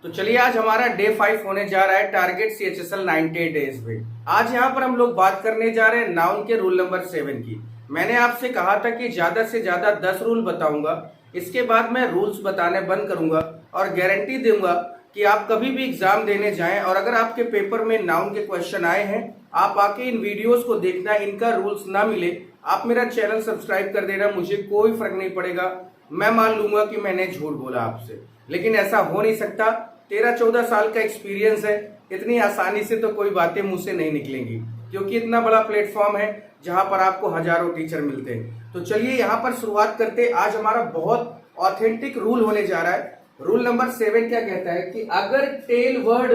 तो चलिए आज हमारा डे 5 होने जा रहा है टारगेट CHSL 98 डेज पे। आज यहाँ पर हम लोग बात करने जा रहे हैं नाउन के रूल नंबर 7 की। मैंने आपसे कहा था कि ज्यादा से ज्यादा 10 रूल बताऊंगा, इसके बाद मैं रूल्स बताने बंद करूंगा और गारंटी दूंगा कि आप कभी भी एग्जाम देने जाएं और अगर आपके पेपर में नाउन के क्वेश्चन आए हैं, आप आके इन वीडियोस को देखना, इनका रूल्स ना मिले आप मेरा चैनल सब्सक्राइब कर देना, मुझे कोई फर्क नहीं पड़ेगा। मैं मान लूंगा कि मैंने झूठ बोला आपसे, लेकिन ऐसा हो नहीं सकता। 13-14 साल का एक्सपीरियंस है, इतनी आसानी से तो कोई बातें मुंह से नहीं निकलेंगी, क्योंकि इतना बड़ा प्लेटफॉर्म है जहां पर आपको हजारों टीचर मिलते हैं। तो चलिए यहाँ पर शुरुआत करते। आज हमारा बहुत ऑथेंटिक रूल होने जा रहा है। रूल नंबर 7 क्या कहता है कि अगर टेल वर्ड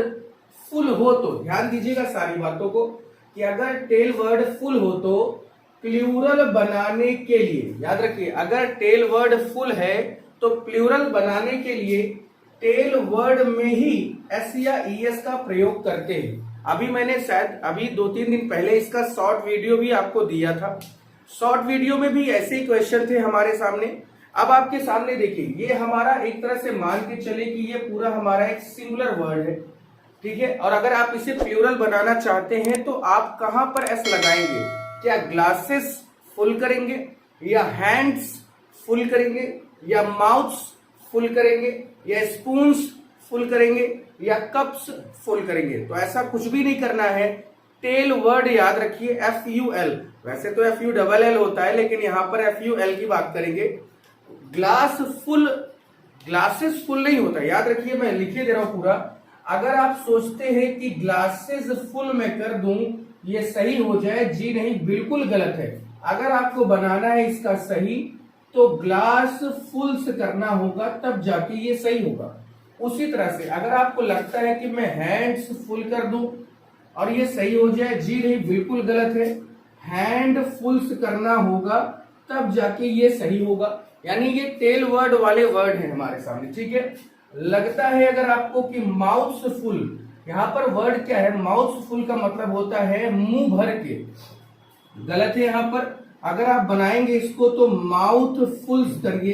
फुल हो तो, ध्यान दीजिएगा सारी बातों को, कि अगर टेल वर्ड फुल हो तो प्लूरल बनाने के लिए, याद रखिए, अगर टेल वर्ड फुल है तो प्लूरल बनाने के लिए टेल वर्ड में ही एस या ईएस का प्रयोग करते हैं। अभी मैंने शायद अभी 2-3 दिन पहले इसका शॉर्ट वीडियो भी आपको दिया था। शॉर्ट वीडियो में भी ऐसे ही क्वेश्चन थे हमारे सामने। अब आपके सामने देखिए, ये हमारा एक तरह से मान के चले कि ये पूरा हमारा एक सिंगुलर वर्ड है, ठीक है। और अगर आप इसे प्लूरल बनाना चाहते हैं तो आप कहां पर एस लगाएंगे? क्या ग्लासेस फुल करेंगे, या हैंड्स फुल करेंगे, या माउथ्स फुल करेंगे, या स्पून्स फुल करेंगे, या कप्स फुल करेंगे? तो ऐसा कुछ भी नहीं करना है। टेल वर्ड याद रखिए FUL, वैसे तो FULL होता है, लेकिन यहां पर FUL की बात करेंगे। ग्लास फुल, ग्लासेस फुल नहीं होता, याद रखिए, मैं लिखे दे रहा हूं पूरा। अगर आप सोचते हैं कि ग्लासेस फुल में कर दूं ये सही हो जाए, जी नहीं, बिल्कुल गलत है। अगर आपको बनाना है इसका सही तो ग्लास फुल्स करना होगा, तब जाके ये सही होगा। उसी तरह से अगर आपको लगता है कि मैं हैंड्स फुल कर दूं और ये सही हो जाए, जी नहीं, बिल्कुल गलत है। हैंड फुल्स करना होगा तब जाके ये सही होगा। यानी ये टेल वर्ड वाले वर्ड है हमारे सामने, ठीक है। लगता है अगर आपको कि माउथ फुल, यहां पर वर्ड क्या है, माउथ फुल का मतलब होता है मुंह भर के, गलत है। यहां पर अगर आप बनाएंगे इसको तो माउथ फुल्स करिए,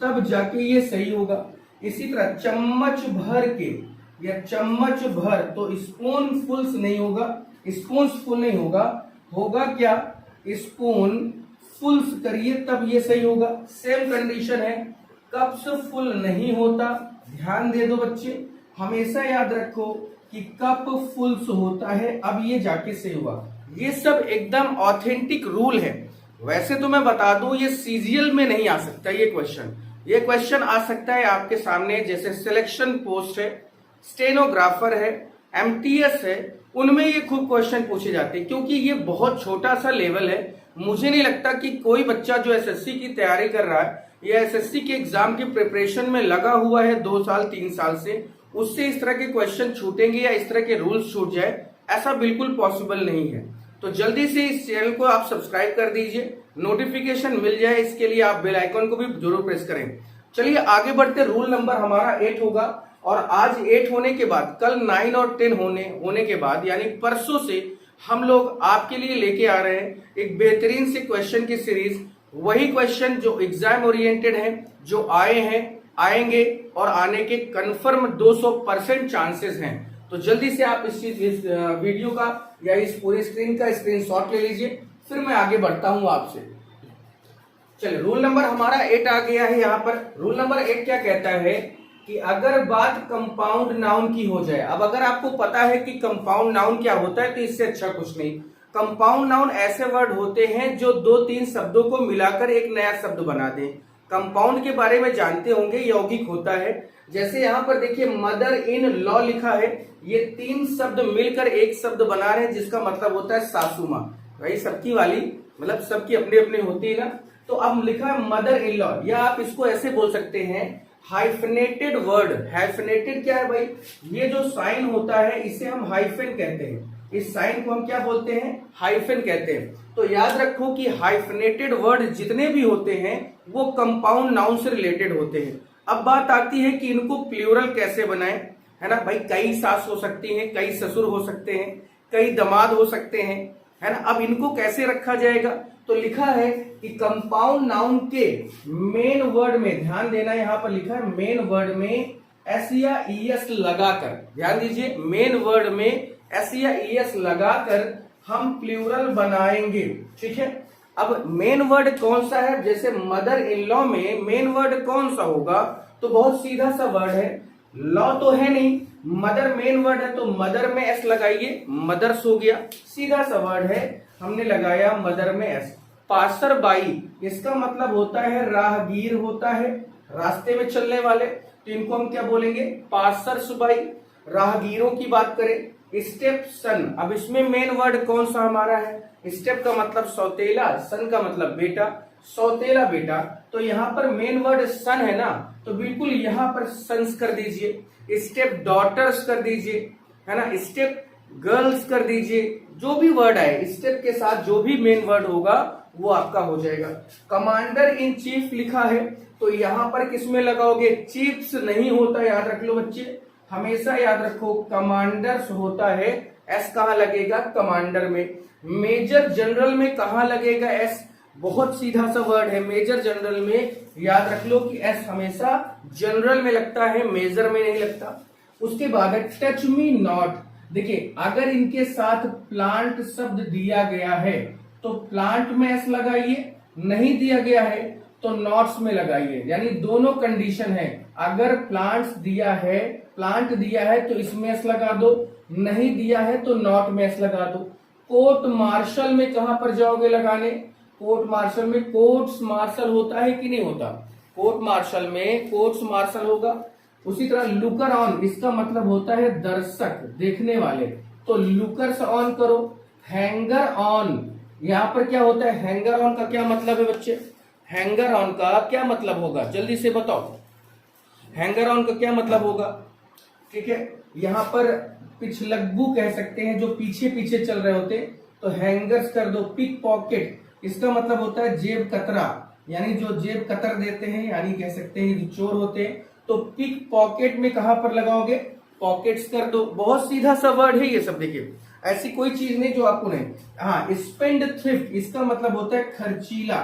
तब जाके ये सही होगा। इसी तरह चम्मच भर के या चम्मच भर, तो स्पून फुल्स नहीं होगा, स्पून फुल नहीं होगा, होगा क्या, स्पून फुल्स करिए तब ये सही होगा। सेम कंडीशन है, कप्स फुल नहीं होता, ध्यान दे दो बच्चे, हमेशा याद रखो कि कप फुल्स होता है, अब ये जाके सही हुआ। ये सब एकदम ऑथेंटिक रूल है। वैसे तो मैं बता दूं ये सीजीएल में नहीं आ सकता ये क्वेश्चन आ सकता है आपके सामने, जैसे सिलेक्शन पोस्ट है, स्टेनोग्राफर है, MTS है, उनमें ये खूब क्वेश्चन पूछे जाते हैं, क्योंकि ये बहुत छोटा सा लेवल है। मुझे नहीं लगता कि कोई बच्चा जो SSC की तैयारी कर रहा है या SSC के एग्जाम की प्रिपरेशन में लगा हुआ है 2 साल 3 साल से, उससे इस तरह के क्वेश्चन छूटेंगे या इस तरह के रूल्स छूट जाए, ऐसा बिल्कुल पॉसिबल नहीं है। तो जल्दी से इस चैनल को आप सब्सक्राइब कर दीजिए, नोटिफिकेशन मिल जाए, इसके लिए आप बेल आइकन को भी जरूर प्रेस करें। चलिए आगे बढ़ते। रूल नंबर हमारा 8 होगा, और आज 8 होने के बाद कल 9 और 10 होने के बाद, यानी परसों से हम लोग आपके लिए लेके आ रहे हैं एक बेहतरीन से क्वेश्चन की सीरीज। वही क्वेश्चन जो एग्जाम ओरिएंटेड है, जो आए हैं, आएंगे और आने के कंफर्म 200% चांसेस हैं। तो जल्दी से आप इस वीडियो का या इस पूरे स्क्रीन का स्क्रीनशॉट ले लीजिए, फिर मैं आगे बढ़ता हूं आपसे। चलिए, रूल नंबर हमारा 8 आ गया है यहाँ पर। रूल नंबर 8 क्या कहता है कि अगर बात कंपाउंड नाउन की हो जाए, अब अगर आपको पता है कि कंपाउंड नाउन क्या होता है तो इससे अच्छा कुछ नहीं। कंपाउंड नाउन ऐसे वर्ड होते हैं जो 2-3 शब्दों को मिलाकर एक नया शब्द बना दें। कंपाउंड के बारे में जानते होंगे, यौगिक होता है। जैसे यहाँ पर देखिए मदर इन लॉ लिखा है, ये 3 शब्द मिलकर एक शब्द बना रहे हैं, जिसका मतलब होता है सासू माँ। भाई सबकी वाली, मतलब सबकी अपनी अपनी होती है ना। तो अब लिखा है मदर इन लॉ, या आप इसको ऐसे बोल सकते हैं हाइफनेटेड वर्ड। हाइफनेटेड क्या है भाई? ये जो साइन होता है इसे हम हाइफन कहते हैं। इस साइन को हम क्या बोलते हैं? हाइफन कहते हैं। तो याद रखो कि हाइफनेटेड वर्ड जितने भी होते हैं वो कंपाउंड नाउन से रिलेटेड होते हैं। अब बात आती है कि इनको प्लूरल कैसे बनाएं, है ना भाई। कई सास हो सकती हैं, कई ससुर हो सकते हैं, कई दामाद हो सकते हैं, है ना। अब इनको कैसे रखा जाएगा? तो लिखा है कि कंपाउंड नाउन के मेन वर्ड में, ध्यान देना, यहां पर लिखा है मेन वर्ड में एस या ई एस लगाकर, ध्यान दीजिए मेन वर्ड में एस या ई एस लगाकर हम प्लूरल बनाएंगे, ठीक है। अब मेन वर्ड कौन सा है, जैसे मदर इन लॉ में मेन वर्ड कौन सा होगा, तो बहुत सीधा सा वर्ड है, लॉ तो है नहीं, मदर मेन वर्ड है तो मदर में एस लगाइए, मदर्स हो गया, सीधा सा वर्ड है, हमने लगाया मदर में एस। पासर बाई, इसका मतलब होता है राहगीर होता है, रास्ते में चलने वाले, तो इनको हम क्या बोलेंगे, पासर्स बाई। राहगीरों की बात करें, स्टेप सन, अब इसमें मेन वर्ड कौन सा हमारा है, स्टेप का मतलब सौतेला, सन का मतलब बेटा, सौतेला बेटा, तो यहाँ पर मेन वर्ड सन है ना, तो बिल्कुल यहाँ पर सन्स कर दीजिए, स्टेप डॉटर्स कर दीजिए, है ना, स्टेप गर्ल्स कर दीजिए, जो भी वर्ड आए स्टेप के साथ जो भी मेन वर्ड होगा वो आपका हो जाएगा। कमांडर इन चीफ लिखा है तो यहाँ पर किसमें लगाओगे, चीफ्स नहीं होता, याद रख लो बच्चे, हमेशा याद रखो कमांडर्स होता है, एस कहाँ लगेगा, कमांडर में। मेजर जनरल में कहाँ लगेगा एस, बहुत सीधा सा वर्ड है, मेजर जनरल में याद रख लो कि एस हमेशा जनरल में लगता है, मेजर में नहीं लगता। उसके बाद है टच मी नॉट, देखिए अगर इनके साथ प्लांट शब्द दिया गया है तो प्लांट में एस लगाइए, नहीं दिया गया है तो नॉट्स में लगाइए, यानी दोनों कंडीशन है, अगर प्लांट्स दिया है, प्लांट दिया है तो इसमें एस लगा दो, नहीं दिया है तो नॉट में एस लगा दो। कोर्ट मार्शल में कहां पर जाओगे लगाने, कोर्ट मार्शल में कोर्ट्स मार्शल होता है कि नहीं होता, कोर्ट मार्शल में कोर्ट्स मार्शल होगा। उसी तरह लुकर ऑन, इसका मतलब होता है दर्शक, देखने वाले, तो लुकर्स ऑन करो। हैंगर ऑन, यहाँ पर क्या होता है, हैंगर ऑन का क्या मतलब है बच्चे, हैंगर ऑन का क्या मतलब होगा, जल्दी से बताओ, हैंगर ऑन का क्या मतलब होगा, ठीक है। यहाँ पर पिछलग्गू कह सकते हैं, जो पीछे पीछे चल रहे होते, तो हैंगर्स कर दो। पिक पॉकेट, इसका मतलब होता है जेब कतरा, यानी जो जेब कतर देते हैं, यानी कह सकते हैं जो चोर होते हैं, तो पिक पॉकेट में कहां पर लगाओगे, पॉकेट्स कर दो। बहुत सीधा सा वर्ड है ये सब, देखिए ऐसी कोई चीज नहीं जो आपको नहीं। हाँ, स्पेंड थ्रिफ्ट, इसका मतलब होता है खर्चीला,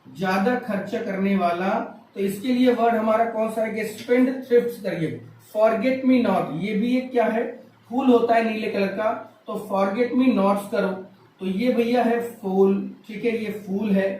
ज्यादा खर्चा करने वाला, तो इसके लिए वर्ड हमारा कौन सा है, स्पेंड थ्रिफ्ट करिए। फॉरगेट मी नॉट, ये भी एक क्या है, फूल होता है नीले कलर का, तो फॉरगेट मी नॉट्स करो, तो ये भैया है फूल, ठीक है, ये फूल है,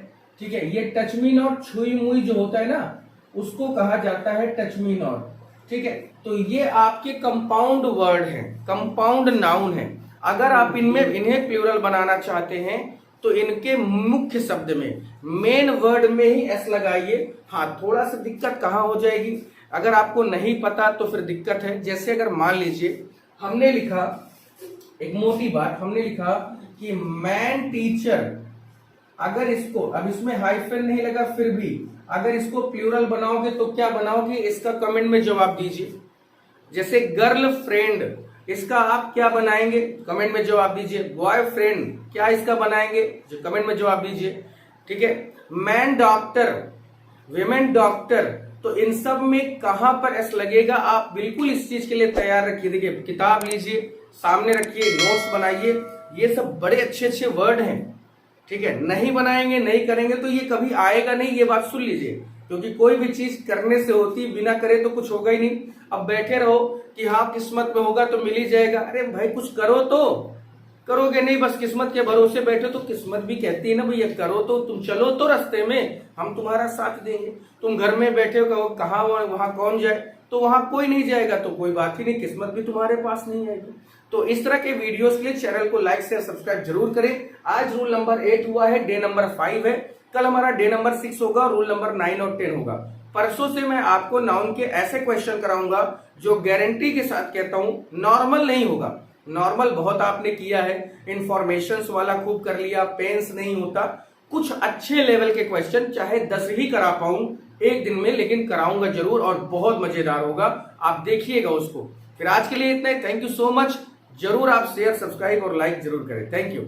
ठीक है। ये टच मी नॉट, छुई मुई जो होता है ना, उसको कहा जाता है टच मी नॉट, ठीक है। तो ये आपके कंपाउंड वर्ड हैं, कंपाउंड नाउन है। अगर आप इन्हें प्लूरल बनाना चाहते हैं तो इनके मुख्य शब्द में मेन वर्ड में ही एस लगाइए। हाँ, थोड़ा सा दिक्कत कहाँ हो जाएगी, अगर आपको नहीं पता तो फिर दिक्कत है। जैसे अगर मान लीजिए हमने लिखा, एक मोटी बात, हमने लिखा कि मैन टीचर, अगर इसको, अब इसमें हाइफन नहीं लगा, फिर भी अगर इसको प्लूरल बनाओगे तो क्या बनाओगे, इसका कमेंट में जवाब दीजिए। जैसे गर्ल फ्रेंड, इसका आप क्या बनाएंगे, कमेंट में जवाब दीजिए। बॉयफ्रेंड, क्या इसका बनाएंगे, जो कमेंट में जवाब दीजिए, ठीक है। मैन डॉक्टर, विमेन डॉक्टर, तो इन सब में कहां पर एस लगेगा, आप बिल्कुल इस चीज के लिए तैयार रखिए। देखिए किताब लीजिए, सामने रखिए, नोट्स बनाइए, ये सब बड़े अच्छे अच्छे वर्ड हैं, ठीक है। नहीं बनाएंगे, नहीं करेंगे तो ये कभी आएगा नहीं, ये बात सुन लीजिए, क्योंकि कोई भी चीज करने से होती, बिना करे तो कुछ होगा ही नहीं। अब बैठे रहो कि हाँ किस्मत में होगा तो मिल ही जाएगा, अरे भाई कुछ करो तो, करोगे नहीं, बस किस्मत के भरोसे बैठे तो किस्मत भी कहती है ना भैया करो तो, तुम चलो तो रास्ते में, हम तुम्हारा साथ देंगे। तुम घर में बैठे हो, कहाँ वहां कौन जाए, तो वहां कोई नहीं जाएगा तो कोई बात ही नहीं, किस्मत भी तुम्हारे पास नहीं आएगी। तो इस तरह के वीडियोस के लिए चैनल को लाइक शेयर सब्सक्राइब जरूर करें। आज रूल नंबर 8 हुआ है, डे नंबर 5 है, कल हमारा डे नंबर 6 होगा, रूल नंबर 9 और 10 होगा। परसों से मैं आपको नाउन के ऐसे क्वेश्चन कराऊंगा जो गारंटी के साथ कहता हूं नॉर्मल नहीं होगा। नॉर्मल बहुत आपने किया है, इंफॉर्मेशंस वाला खूब कर लिया, पेंस नहीं होता, कुछ अच्छे लेवल के क्वेश्चन चाहे 10 ही करा पाऊं एक दिन में, लेकिन कराऊंगा जरूर और बहुत मजेदार होगा, आप देखिएगा उसको। फिर आज के लिए इतना ही, थैंक यू सो मच। जरूर आप शेयर सब्सक्राइब और लाइक जरूर करें, थैंक यू।